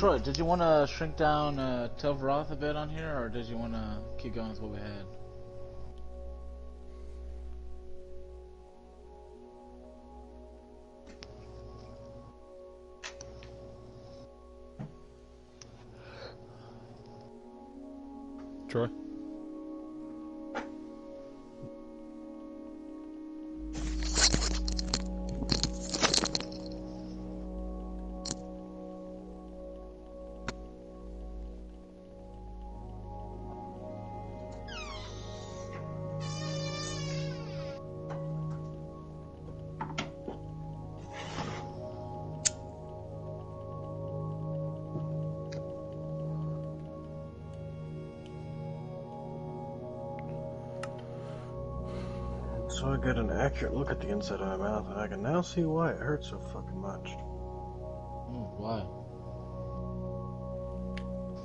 Troy, did you want to shrink down Telvaroth a bit on here, or did you want to keep going with what we had? Troy? So I got an accurate look at the inside of my mouth, and I can now see why it hurts so fucking much. Why?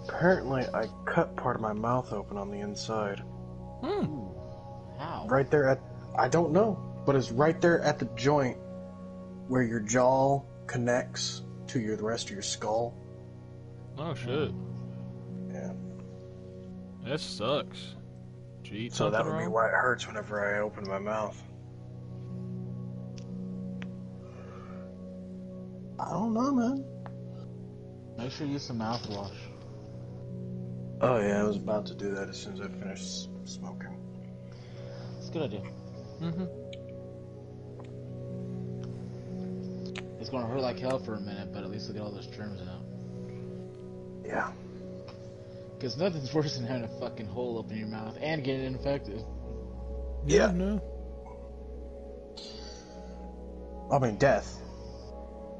Apparently, I cut part of my mouth open on the inside. Ooh, how? Right there at... I don't know, but it's right there at the joint where your jaw connects to the rest of your skull. Oh, shit. Yeah. That sucks. Did you eat So that something would be wrong? why it hurts whenever I open my mouth. I don't know, man. Make sure you use some mouthwash. Oh yeah, I was about to do that as soon as I finished smoking. It's a good idea. Mm-hmm. It's gonna hurt like hell for a minute, but at least we'll get all those germs out. Yeah. Because nothing's worse than having a fucking hole up in your mouth and getting infected. Yeah. No. I mean, death.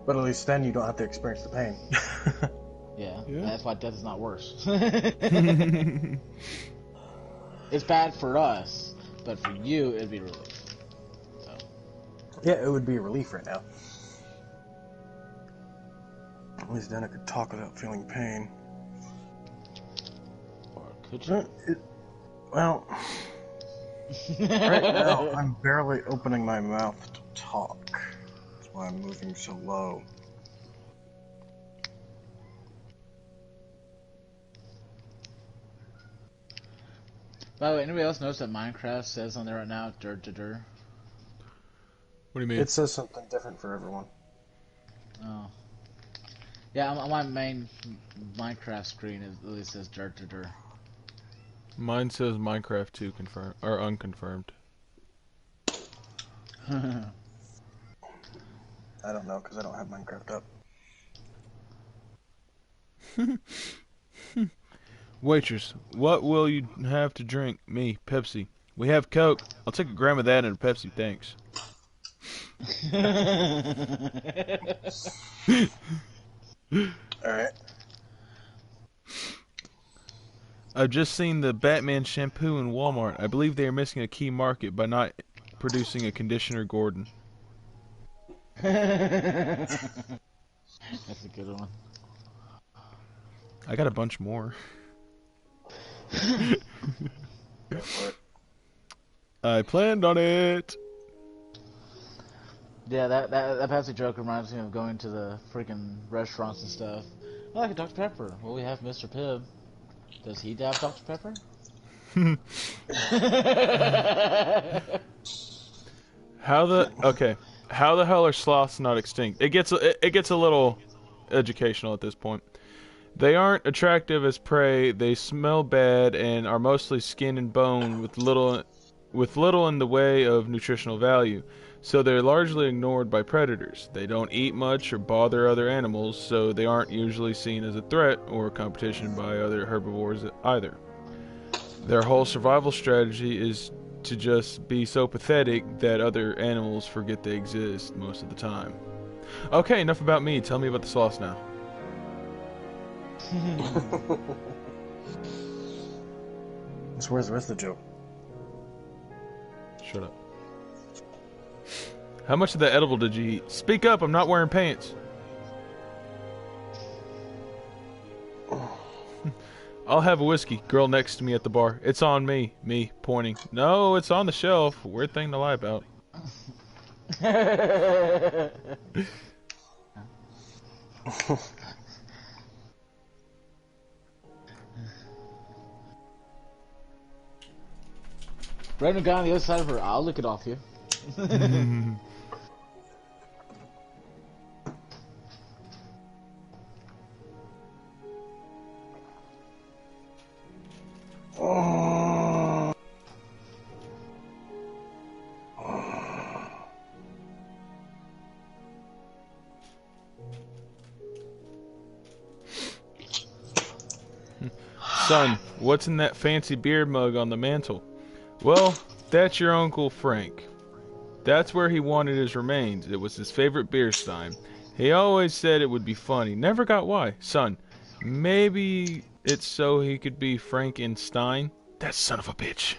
But at least then you don't have to experience the pain. Yeah, Yeah. that's why death is not worse. It's bad for us, but for you, it'd be relief. So. Yeah, it would be a relief right now. At least then I could talk without feeling pain. Or could you? Well, right now I'm barely opening my mouth to talk. That's why I'm moving so low. By the way, anybody else notice that Minecraft says on there right now, "dur dur dur"? What do you mean? It says something different for everyone. Oh. Yeah, on my main Minecraft screen, it literally says "dur dur dur." Mine says Minecraft 2 confirmed or unconfirmed. I don't know because I don't have Minecraft up. Waitress, what will you have to drink? Me, Pepsi. We have Coke. I'll take a gram of that and a Pepsi, thanks. Alright. I've just seen the Batman shampoo in Walmart. I believe they are missing a key market by not producing a conditioner Gordon. That's a good one. I got a bunch more. Go for it. I planned on it. Yeah, that Pepsi joke reminds me of going to the freaking restaurants and stuff. I like a Dr. Pepper. Well, we have Mr. Pibb. Does he have Dr. Pepper? How the hell are sloths not extinct? It gets a little educational at this point. They aren't attractive as prey. They smell bad and are mostly skin and bone with little in the way of nutritional value. So they're largely ignored by predators. They don't eat much or bother other animals, so they aren't usually seen as a threat or competition by other herbivores either. Their whole survival strategy is to just be so pathetic that other animals forget they exist most of the time. Okay, enough about me. Tell me about the sloths now. So where's the rest of the joke? Shut up. How much of the edible did you eat? Speak up, I'm not wearing pants. I'll have a whiskey. Girl next to me at the bar. It's on me. Me, pointing. No, it's on the shelf. Weird thing to lie about. Random guy on the other side of her. I'll lick it off you. Son, what's in that fancy beer mug on the mantle? Well, that's your Uncle Frank. That's where he wanted his remains. It was his favorite beer stein. He always said it would be funny. Never got why. Son, maybe it's so he could be Frankenstein? That son of a bitch.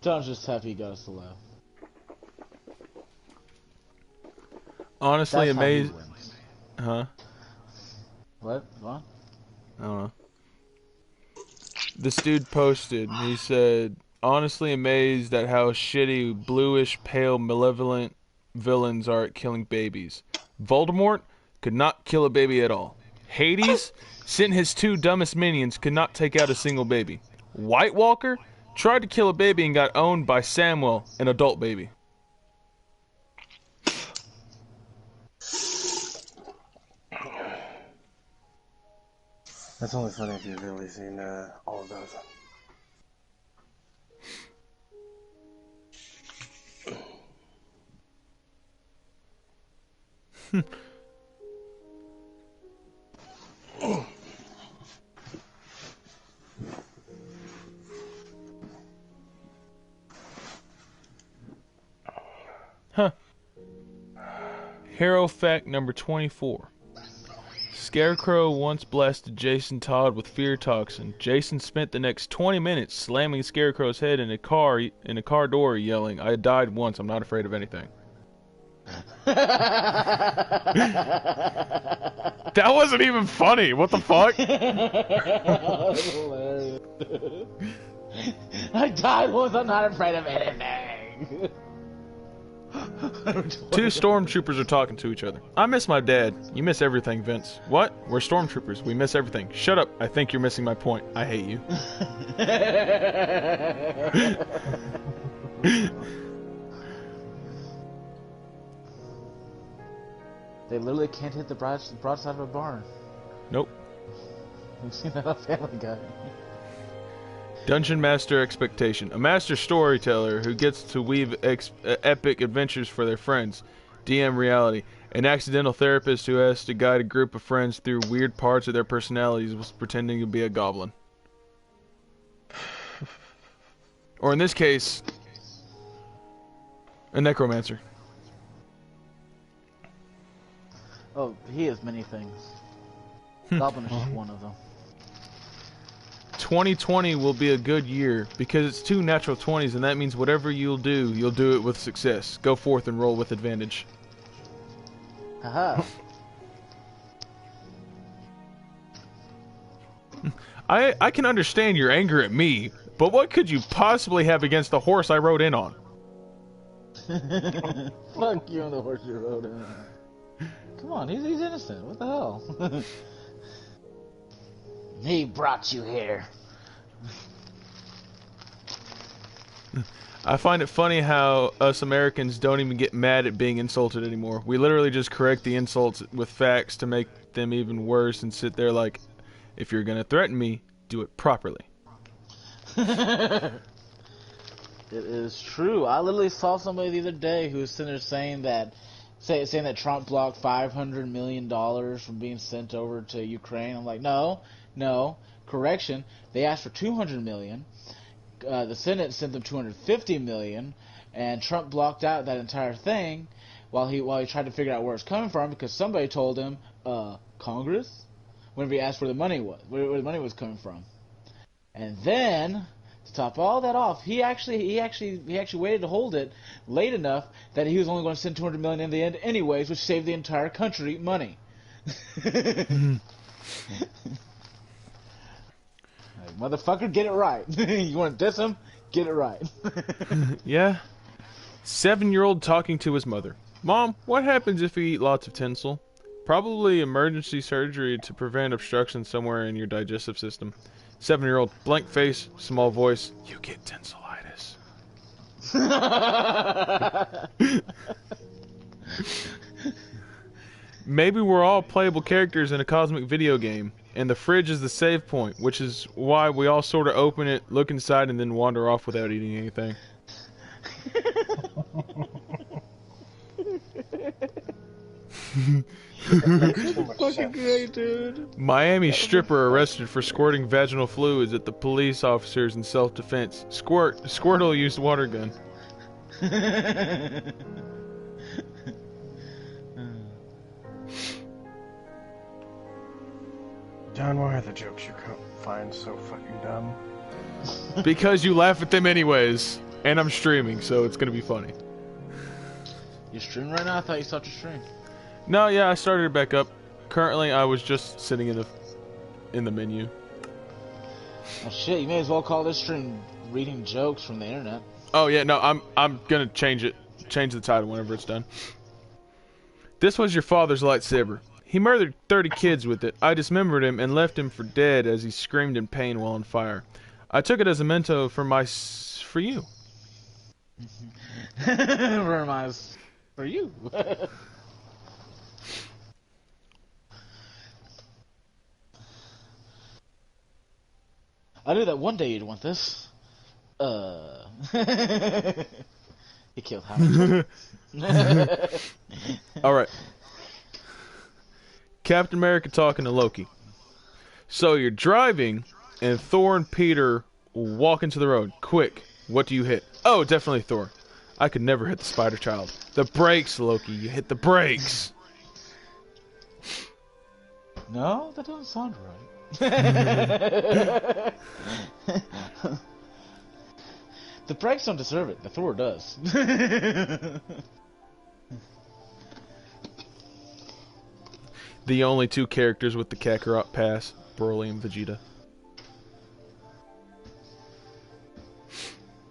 John's just happy he got us to laugh. Honestly That's how he amazed. wins. Huh? What? What? I don't know. This dude posted, he said, honestly amazed at how shitty, bluish, pale, malevolent villains are at killing babies. Voldemort could not kill a baby at all. Hades sent his 2 dumbest minions, could not take out a single baby. White Walker tried to kill a baby and got owned by Samuel, an adult baby. That's only funny if you've really seen all of those. Huh. Hero fact number 24. Scarecrow once blasted Jason Todd with fear toxin. Jason spent the next 20 minutes slamming Scarecrow's head in a car door, yelling, "I died once, I'm not afraid of anything." That wasn't even funny. What the fuck? I died once, I'm not afraid of anything. 2 stormtroopers are talking to each other. I miss my dad. You miss everything, Vince. What? We're stormtroopers. We miss everything. Shut up. I think you're missing my point. I hate you. They literally can't hit the broadside of a barn. Nope. We've seen that on Family Guy. Dungeon Master Expectation. A master storyteller who gets to weave epic adventures for their friends. DM reality. An accidental therapist who has to guide a group of friends through weird parts of their personalities while pretending to be a goblin. Or in this case, a necromancer. Oh, he has many things. Goblin is just one of them. 2020 will be a good year because it's 2 natural 20s, and that means whatever you'll do it with success. Go forth and roll with advantage. Haha. I can understand your anger at me, but what could you possibly have against the horse I rode in on? Fuck you on the horse you rode in. Come on, he's innocent. What the hell? He brought you here. I find it funny how us Americans don't even get mad at being insulted anymore. We literally just correct the insults with facts to make them even worse and sit there like, if you're gonna threaten me, do it properly. It is true. I literally saw somebody the other day who was sitting there saying that Trump blocked $500 million from being sent over to Ukraine. I'm like, no, correction. They asked for $200 million. The Senate sent them $250 million, and Trump blocked out that entire thing while he tried to figure out where it's coming from because somebody told him, Congress, whenever he asked where the money was coming from. And then, to top all that off, he actually waited to hold it late enough that he was only going to send $200 million in the end anyways, which saved the entire country money. Like, motherfucker, get it right. You want to diss him? Get it right. Yeah. 7-year-old talking to his mother. Mom, what happens if you eat lots of tinsel? Probably emergency surgery to prevent obstruction somewhere in your digestive system. 7-year-old, blank face, small voice. You get tinselitis. Maybe we're all playable characters in a cosmic video game, and the fridge is the save point, which is why we all sort of open it, look inside, and then wander off without eating anything. Fucking great, dude. Miami stripper arrested for squirting vaginal fluids at the police officers in self-defense. Squirtle used water gun. John, why are the jokes you find so fucking dumb? Because you laugh at them anyways. And I'm streaming, so it's gonna be funny. You streaming right now? I thought you stopped your stream. No, yeah, I started it back up. Currently, I was just sitting in the menu. Well, shit, you may as well call this stream reading jokes from the internet. Oh yeah, no, I'm gonna change the title whenever it's done. This was your father's lightsaber. He murdered 30 kids with it. I dismembered him and left him for dead as he screamed in pain while on fire. I took it as a memento for you. For you. I knew that one day you'd want this. He killed Howard. Alright. Captain America talking to Loki. So you're driving, and Thor and Peter walk into the road. Quick, what do you hit? Oh, definitely Thor. I could never hit the Spider Child. The brakes, Loki. You hit the brakes. No, that doesn't sound right. The brakes don't deserve it. The Thor does. The only two characters with the Kakarot pass, Broly and Vegeta.